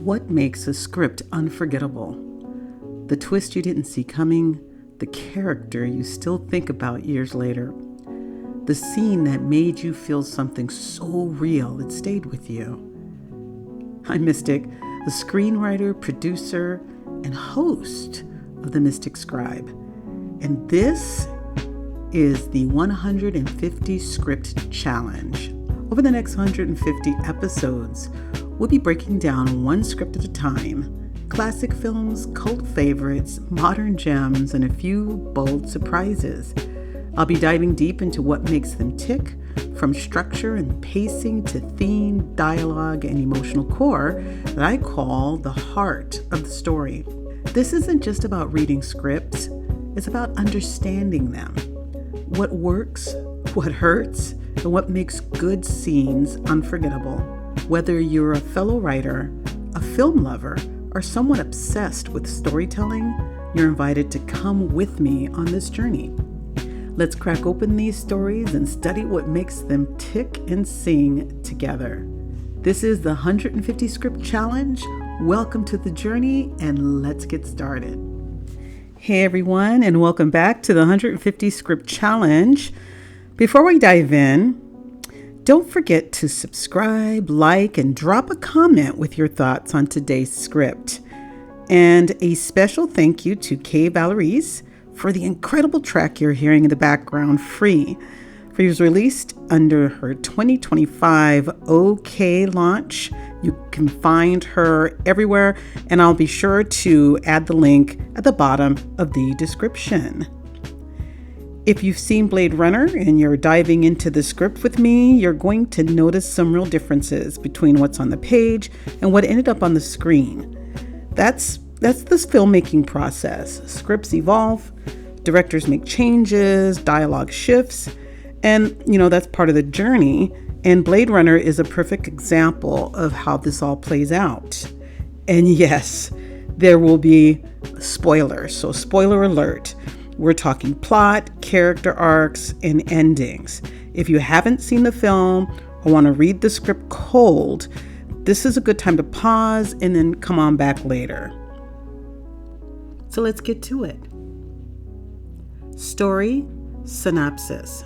What makes a script unforgettable? The twist you didn't see coming, the character you still think about years later, the scene that made you feel something so real it stayed with you. I'm Mystic, the screenwriter, producer, and host of The Mystic Scribe. And this is the 150 Script Challenge. Over the next 150 episodes, we'll be breaking down one script at a time. Classic films, cult favorites, modern gems, and a few bold surprises. I'll be diving deep into what makes them tick, from structure and pacing to theme, dialogue, and emotional core that I call the heart of the story. This isn't just about reading scripts, it's about understanding them. What works, what hurts, and what makes good scenes unforgettable. Whether you're a fellow writer, a film lover, or someone obsessed with storytelling, you're invited to come with me on this journey. Let's crack open these stories and study what makes them tick and sing together. This is the 150 Script Challenge. Welcome to the journey, and let's get started. Hey everyone, and welcome back to the 150 Script Challenge. Before we dive in, don't forget to subscribe, like, and drop a comment with your thoughts on today's script. And a special thank you to Kay Valeries for the incredible track you're hearing in the background, Free. Free was released under her 2025 OK launch. You can find her everywhere, and I'll be sure to add the link at the bottom of the description. If you've seen BladeRunner and you're diving into the script with me, you're going to notice some real differences between what's on the page and what ended up on the screen. That's this filmmaking process. Scripts evolve, directors make changes, dialogue shifts, and that's part of the journey. And BladeRunner is a perfect example of how this all plays out. And yes, there will be spoilers. So spoiler alert. We're talking plot, character arcs, and endings. If you haven't seen the film or want to read the script cold, this is a good time to pause and then come on back later. So let's get to it. Story, synopsis.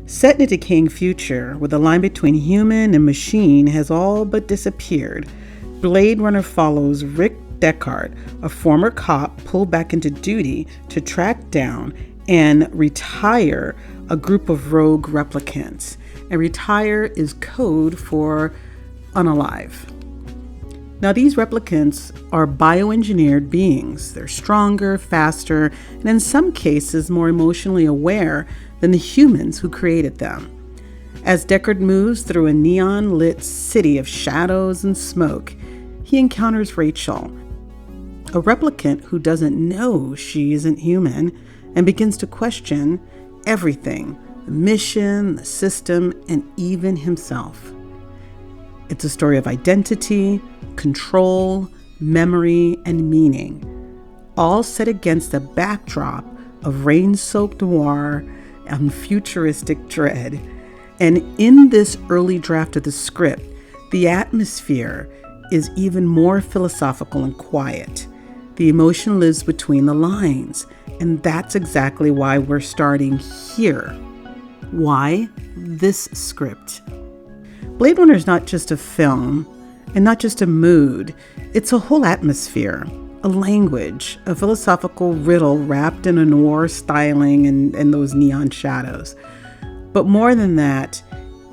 Set in a decaying future where the line between human and machine has all but disappeared, BladeRunner follows Rick Deckard, a former cop pulled back into duty to track down and retire a group of rogue replicants. And retire is code for unalive. Now, these replicants are bioengineered beings. They're stronger, faster, and in some cases more emotionally aware than the humans who created them. As Deckard moves through a neon-lit city of shadows and smoke, he encounters Rachel, a replicant who doesn't know she isn't human and begins to question everything, the mission, the system, and even himself. It's a story of identity, control, memory, and meaning, all set against a backdrop of rain-soaked noir and futuristic dread. And in this early draft of the script, the atmosphere is even more philosophical and quiet. The emotion lives between the lines, and that's exactly why we're starting here. Why this script? Blade Runner is not just a film and not just a mood. It's a whole atmosphere, a language, a philosophical riddle wrapped in a noir styling and those neon shadows. But more than that,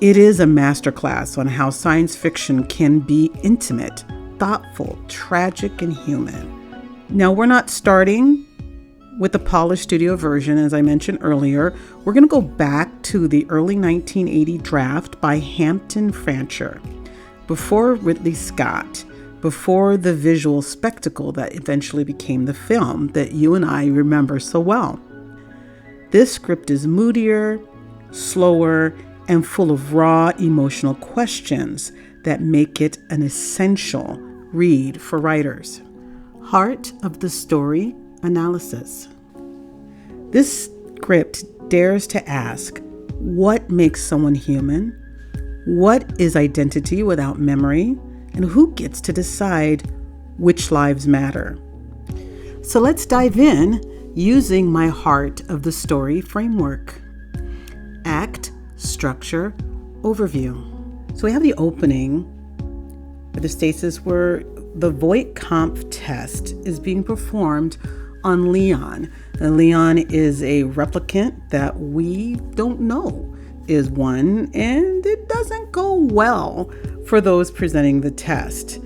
it is a masterclass on how science fiction can be intimate, thoughtful, tragic, and human. Now, we're not starting with the polished studio version, as I mentioned earlier. We're going to go back to the early 1980 draft by Hampton Fancher, before Ridley Scott, before the visual spectacle that eventually became the film that you and I remember so well. This script is moodier, slower, and full of raw emotional questions that make it an essential read for writers. Heart of the story analysis. This script dares to ask, what makes someone human? What is identity without memory? And who gets to decide which lives matter? So let's dive in using my heart of the story framework. Act, structure, overview. So we have the opening where the stasis where the Voight-Kampff test is being performed on Leon. And Leon is a replicant that we don't know is one, and it doesn't go well for those presenting the test.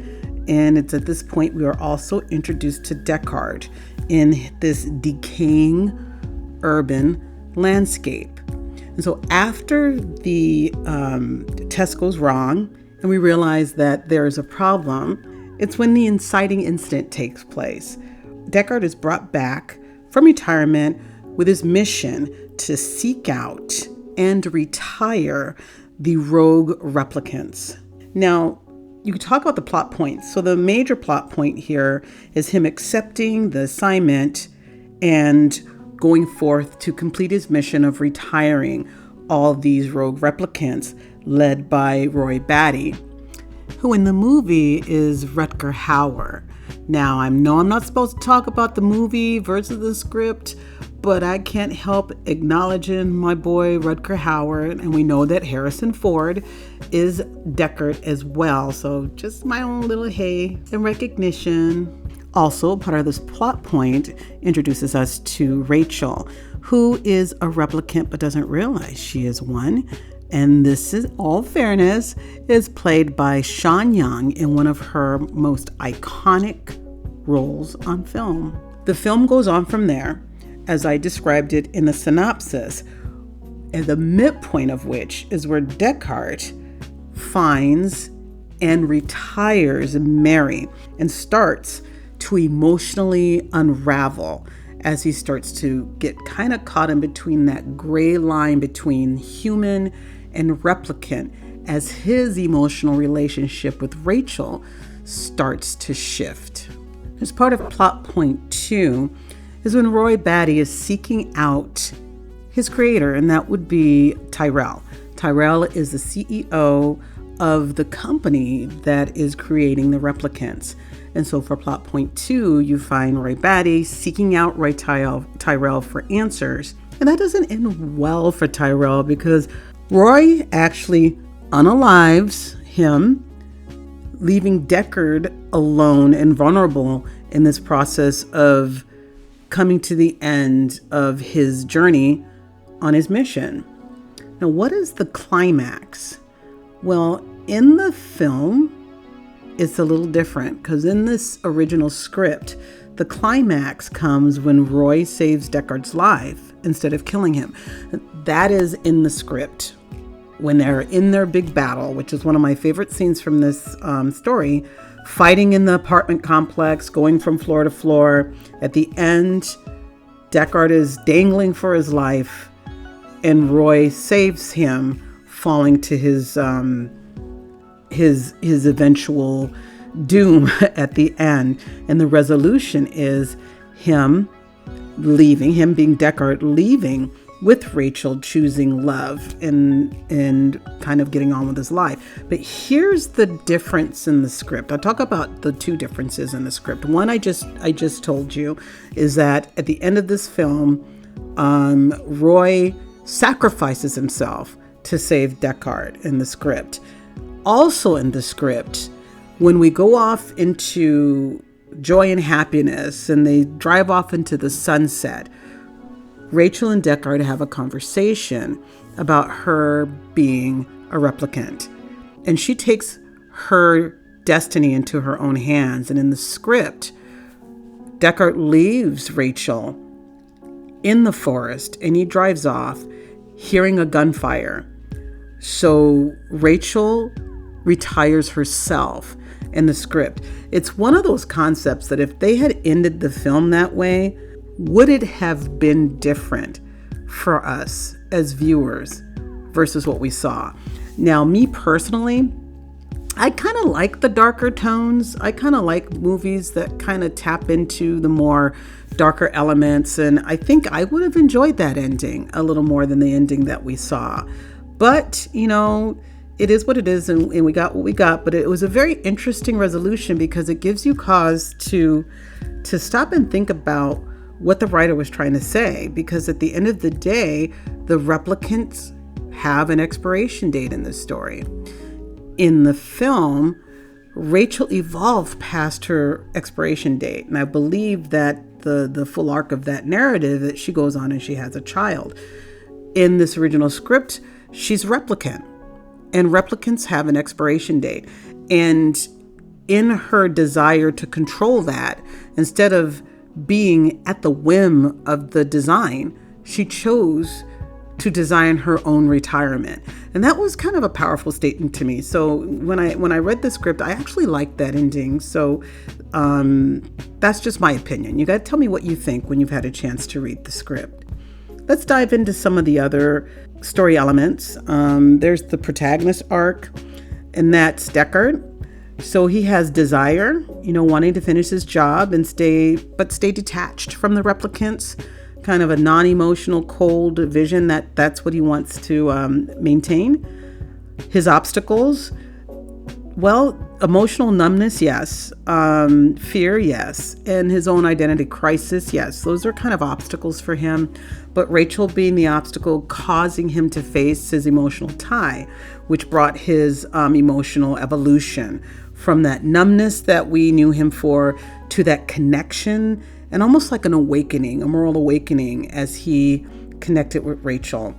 And it's at this point we are also introduced to Deckard in this decaying urban landscape. And so after the test goes wrong and we realize that there is a problem, it's when the inciting incident takes place. Deckard is brought back from retirement with his mission to seek out and retire the rogue replicants. Now, you could talk about the plot points. So the major plot point here is him accepting the assignment and going forth to complete his mission of retiring all these rogue replicants led by Roy Batty, who in the movie is Rutger Hauer. Now, I know I'm not supposed to talk about the movie versus the script, but I can't help acknowledging my boy Rutger Hauer, and we know that Harrison Ford is Deckard as well. So just my own little hey and recognition. Also, part of this plot point introduces us to Rachel, who is a replicant but doesn't realize she is one. And this is, all fairness, is played by Sean Young in one of her most iconic roles on film. The film goes on from there, as I described it in the synopsis, and the midpoint of which is where Deckard finds and retires Mary and starts to emotionally unravel as he starts to get kind of caught in between that gray line between human and replicant as his emotional relationship with Rachel starts to shift. As part of plot point 2 is when Roy Batty is seeking out his creator, and that would be Tyrell. Tyrell is the CEO of the company that is creating the replicants. And so for plot point 2, you find Roy Batty seeking out Roy Tyrell for answers. And that doesn't end well for Tyrell because Roy actually unalives him, leaving Deckard alone and vulnerable in this process of coming to the end of his journey on his mission. Now, what is the climax? Well, in the film, it's a little different because in this original script, the climax comes when Roy saves Deckard's life instead of killing him. That is in the script. When they're in their big battle, which is one of my favorite scenes from this story, fighting in the apartment complex, going from floor to floor. At the end, Deckard is dangling for his life, and Roy saves him, falling to his eventual doom at the end. And the resolution is him leaving, him being Deckard, leaving with Rachel, choosing love and kind of getting on with his life. But here's the difference in the script. I'll talk about the two differences in the script. One I just told you is that at the end of this film, Roy sacrifices himself to save Deckard in the script. Also in the script, when we go off into joy and happiness and they drive off into the sunset, Rachel and Deckard have a conversation about her being a replicant. And she takes her destiny into her own hands. And in the script, Deckard leaves Rachel in the forest and he drives off hearing a gunfire. So Rachel retires herself in the script. It's one of those concepts that if they had ended the film that way, would it have been different for us as viewers versus what we saw? Now, me personally, I kind of like the darker tones. I kind of like movies that kind of tap into the more darker elements. And I think I would have enjoyed that ending a little more than the ending that we saw. But, it is what it is, and we got what we got. But it was a very interesting resolution because it gives you cause to stop and think about what the writer was trying to say. Because at the end of the day, the replicants have an expiration date in this story. In the film, Rachel evolved past her expiration date, and I believe that the full arc of that narrative, that she goes on and she has a child. In this original script, she's a replicant, and replicants have an expiration date. And in her desire to control that, instead of being at the whim of the design, she chose to design her own retirement. And that was kind of a powerful statement to me. So when I read the script, I actually liked that ending. So that's just my opinion. You got to tell me what you think when you've had a chance to read the script. Let's dive into some of the other story elements. There's the protagonist arc, and that's Deckard. So he has desire, wanting to finish his job and stay detached from the replicants. Kind of a non-emotional, cold vision that's what he wants to maintain. His obstacles, well, emotional numbness, yes. Fear, yes. And his own identity crisis, yes. Those are kind of obstacles for him. But Rachel being the obstacle, causing him to face his emotional tie, which brought his emotional evolution from that numbness that we knew him for to that connection, and almost like an awakening, a moral awakening as he connected with Rachel.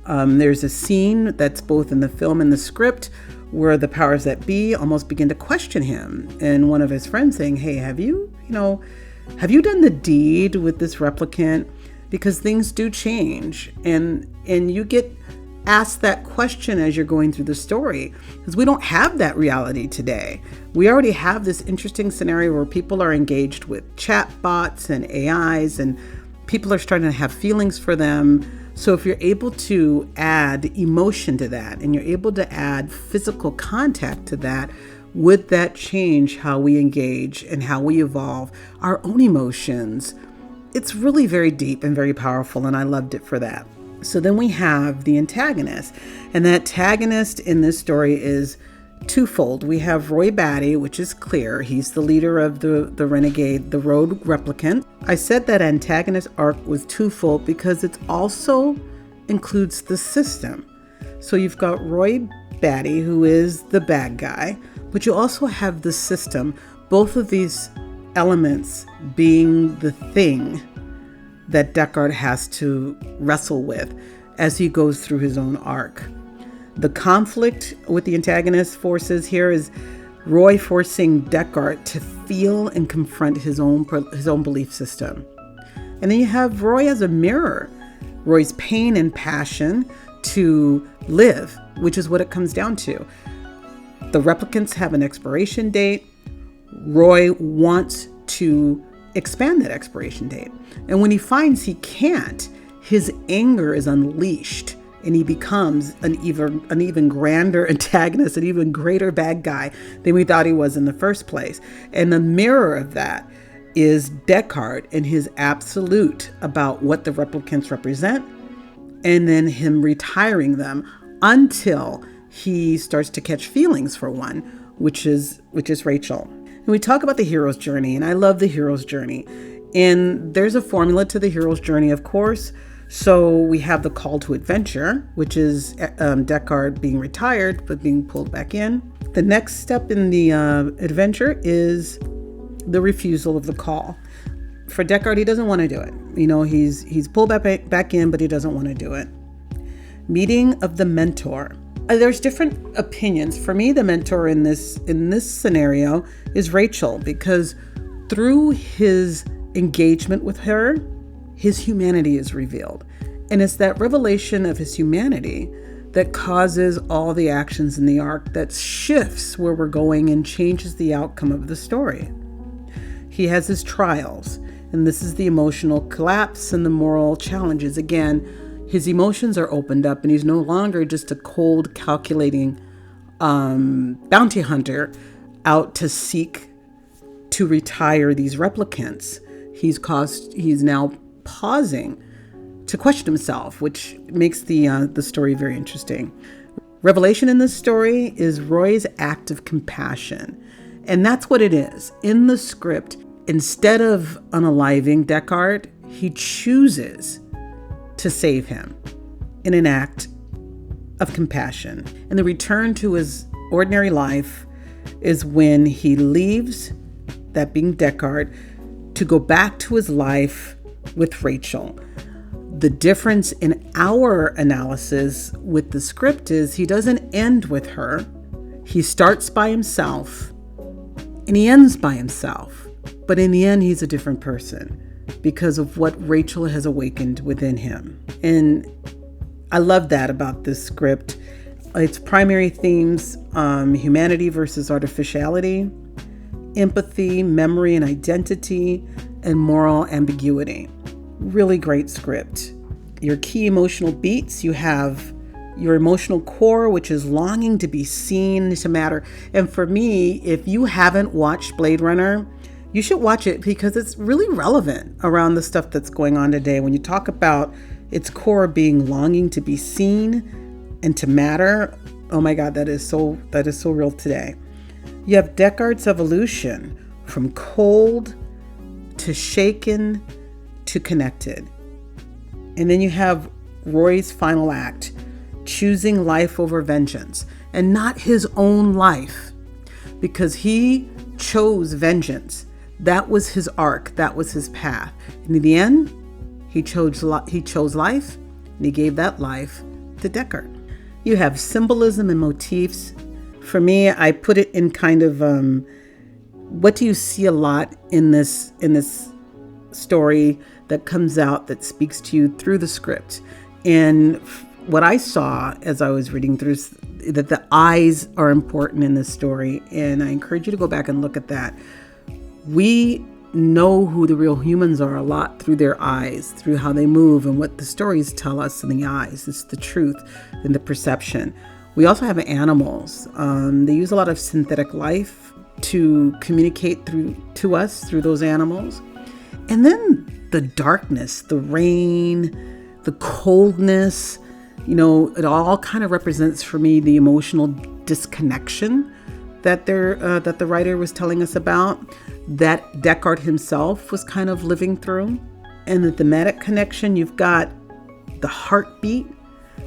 There's a scene that's both in the film and the script where the powers that be almost begin to question him. And one of his friends saying, hey, have you done the deed with this replicant? Because things do change. And you get asked that question as you're going through the story, because we don't have that reality today. We already have this interesting scenario where people are engaged with chat bots and AIs, and people are starting to have feelings for them. So if you're able to add emotion to that, and you're able to add physical contact to that, would that change how we engage and how we evolve our own emotions? It's really very deep and very powerful, and I loved it for that. So then we have the antagonist, and the antagonist in this story is twofold. We have Roy Batty, which is clear. He's the leader of the renegade, the rogue replicant. I said that antagonist arc was twofold because it also includes the system. So you've got Roy Batty, who is the bad guy, but you also have the system, both of these elements being the thing that Deckard has to wrestle with as he goes through his own arc. The conflict with the antagonist forces here is Roy forcing Deckard to feel and confront his own belief system. And then you have Roy as a mirror, Roy's pain and passion to live, which is what it comes down to. The replicants have an expiration date. Roy wants to expand that expiration date. And when he finds he can't, his anger is unleashed, and he becomes an even grander antagonist, an even greater bad guy than we thought he was in the first place. And the mirror of that is Deckard and his absolute about what the replicants represent, and then him retiring them until he starts to catch feelings for one, which is Rachel. And we talk about the hero's journey, and I love the hero's journey. And there's a formula to the hero's journey, of course. So we have the call to adventure, which is Deckard being retired, but being pulled back in. The next step in the adventure is the refusal of the call. For Deckard, he doesn't want to do it. He's pulled back in, but he doesn't want to do it. Meeting of the mentor. There's different opinions. For me, the mentor in this scenario is Rachel, because through his engagement with her, his humanity is revealed. And it's that revelation of his humanity that causes all the actions in the arc, that shifts where we're going and changes the outcome of the story. He has his trials, and this is the emotional collapse and the moral challenges. Again, his emotions are opened up, and he's no longer just a cold, calculating bounty hunter out to seek to retire these replicants. He's now pausing to question himself, which makes the story very interesting. Revelation in this story is Roy's act of compassion. And that's what it is. In the script, instead of unaliving Deckard, he chooses to save him in an act of compassion. And the return to his ordinary life is when he leaves, that being Deckard, to go back to his life with Rachel. The difference in our analysis with the script is he doesn't end with her. He starts by himself and he ends by himself. But in the end, he's a different person because of what Rachel has awakened within him. And I love that about this script. Its primary themes, humanity versus artificiality, empathy, memory and identity, and moral ambiguity. Really great script. Your key emotional beats, you have your emotional core, which is longing to be seen, to matter. And for me, if you haven't watched Blade Runner, you should watch it because it's really relevant around the stuff that's going on today. When you talk about its core being longing to be seen and to matter, oh my God, that is so real today. You have Deckard's evolution from cold to shaken to connected. And then you have Roy's final act, choosing life over vengeance, and not his own life, because he chose vengeance. That was his arc. That was his path. And in the end, he chose life, and he gave that life to Deckard. You have symbolism and motifs. For me, I put it in kind of what do you see a lot in this story that comes out that speaks to you through the script. And what I saw as I was reading through is that the eyes are important in this story, and I encourage you to go back and look at that. We know who the real humans are a lot through their eyes, through how they move and what the stories tell us in the eyes. It's the truth and the perception. We also have animals. They use a lot of synthetic life to communicate to us through those animals. And then the darkness, the rain, the coldness, it all kind of represents for me the emotional disconnection that the writer was telling us about, that Deckard himself was kind of living through. And the thematic connection, you've got the heartbeat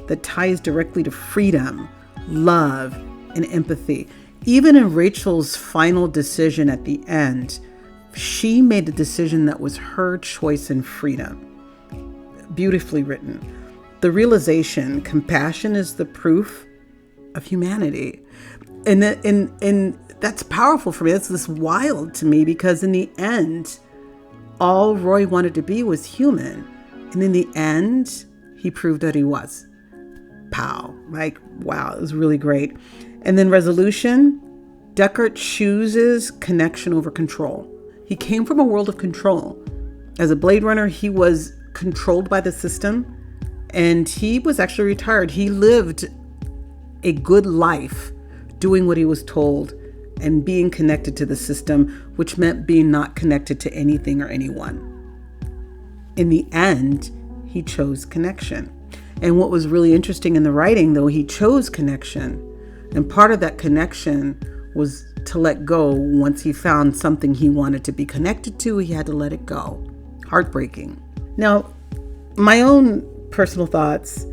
that ties directly to freedom, love, and empathy. Even in Rachel's final decision at the end, she made a decision that was her choice and freedom. Beautifully written. The realization, compassion is the proof of humanity. And that's powerful for me. That's this wild to me, because in the end, all Roy wanted to be was human. And in the end, he proved that he was. Pow. Wow, it was really great. And then resolution, Deckard chooses connection over control. He came from a world of control. As a Blade Runner, he was controlled by the system, and he was actually retired. He lived a good life doing what he was told and being connected to the system, which meant being not connected to anything or anyone. In the end, he chose connection. And what was really interesting in the writing, though, he chose connection. And part of that connection was to let go. Once he found something he wanted to be connected to, he had to let it go. Heartbreaking. Now, my own personal thoughts,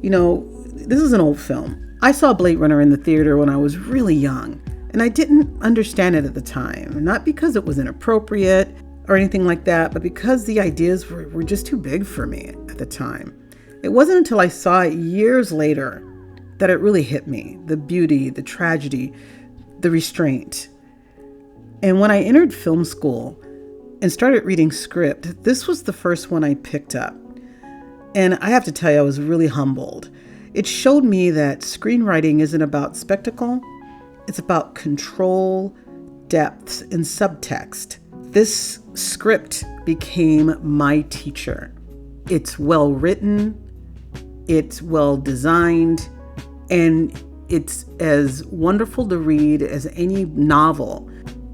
this is an old film. I saw Blade Runner in the theater when I was really young, and I didn't understand it at the time. Not because it was inappropriate or anything like that, but because the ideas were just too big for me at the time. It wasn't until I saw it years later that it really hit me. The beauty, the tragedy, the restraint. And when I entered film school and started reading script, this was the first one I picked up. And I have to tell you, I was really humbled. It showed me that screenwriting isn't about spectacle. It's about control, depth, and subtext. This script became my teacher. It's well written, it's well designed, and it's as wonderful to read as any novel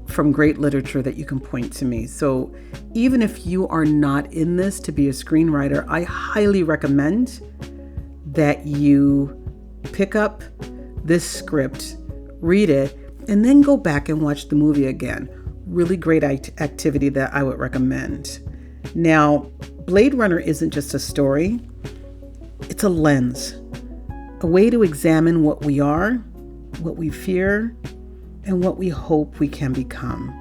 from great literature that you can point to me. So even if you are not in this to be a screenwriter, I highly recommend that you pick up this script, read it, and then go back and watch the movie again. Really great activity that I would recommend. Now, Blade Runner isn't just a story, it's a lens, a way to examine what we are, what we fear, and what we hope we can become.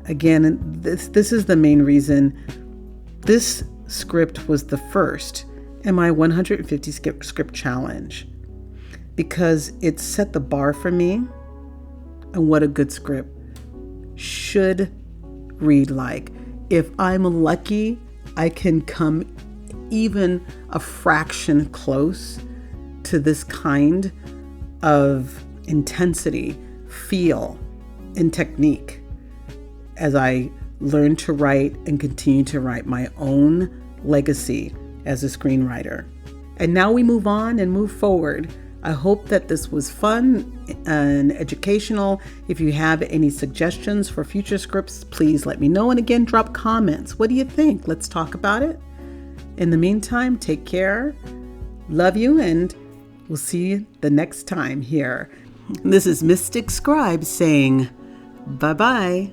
Again, this is the main reason this script was the first in my 150 script challenge, because it set the bar for me and what a good script should read like. If I'm lucky, I can come even a fraction close to this kind of intensity, feel, and technique as I learn to write and continue to write my own legacy as a screenwriter. And now we move on and move forward. I hope that this was fun and educational. If you have any suggestions for future scripts, please let me know. And again, drop comments. What do you think? Let's talk about it. In the meantime, take care. Love you, and we'll see you the next time here. This is Mystic Scribe saying bye-bye.